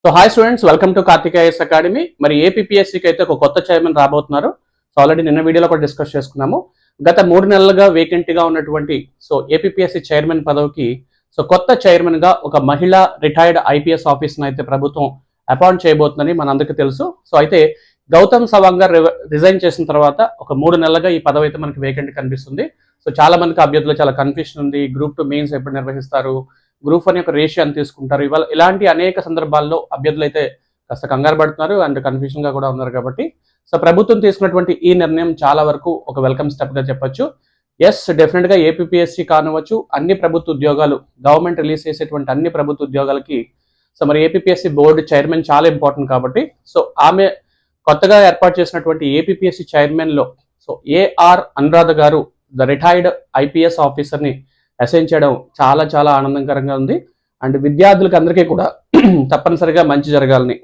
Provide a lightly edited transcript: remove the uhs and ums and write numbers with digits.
So hi students, welcome to Karthik IAS academy. మరి ఏపీఎస్సీకి అయితే ఒక కొత్త చైర్మన్ రాబోతున్నారు. సో ఆల్రెడీ నిన్న వీడియోలో కూడా డిస్కస్ చేసుకున్నాము. గత 3 నెలలుగా వేకెంట్గా ఉన్నటువంటి ఏపీఎస్సీ చైర్మన్ పదవికి కొత్త చైర్మన్ గా ఒక మహిళా రిటైర్డ్ ఐపీఎస్ ఆఫీసర్ని అయితే ప్రభుత్వం అపాయింట్ చేయబోతుందని మనందరికీ తెలుసు. సో అయితే గౌతమ్ సవాంగ్ గారు రిజైన్ చేసిన తర్వాత ఒక 3 నెలలుగా ఈ పదవి అయితే మనకి వేకెంట్ కనిపిస్తుంది. సో చాలా మందికి అభ్యర్థులు చాలా కన్ఫ్యూషన్ ఉంది. గ్రూప్ 2 మెయిన్స్ ఎప్పుడు నిర్వహిస్తారు, గ్రూప్ 1 యొక్క రేషియో అని తీసుకుంటారు, ఇవాళ ఇలాంటి అనేక సందర్భాల్లో అభ్యర్థులు అయితే కాస్త కంగారు పడుతున్నారు అండ్ కన్ఫ్యూషన్ గా కూడా ఉన్నారు. కాబట్టి సో ప్రభుత్వం తీసుకున్నటువంటి ఈ నిర్ణయం చాలా వరకు ఒక వెల్కమ్ స్టెప్ గా చెప్పొచ్చు. ఎస్, డెఫినెట్ గా ఏపీఎస్సీ కానివచ్చు, అన్ని ప్రభుత్వ ఉద్యోగాలు, గవర్నమెంట్ రిలీజ్ చేసేటువంటి అన్ని ప్రభుత్వ ఉద్యోగాలకి మరి ఏపీఎస్సీ బోర్డు చైర్మన్ చాలా ఇంపార్టెంట్. కాబట్టి సో ఆమె కొత్తగా ఏర్పాటు చేసినటువంటి ఏపీఎస్సీ చైర్మన్ లో ఏఆర్ అనురాధ గారు ద రిటైర్డ్ ఐపీఎస్ ఆఫీసర్ ని అసైన్ చేయడం చాలా చాలా ఆనందకరంగా ఉంది. అండ్ విద్యార్థులకు అందరికీ కూడా తప్పనిసరిగా మంచి జరగాలని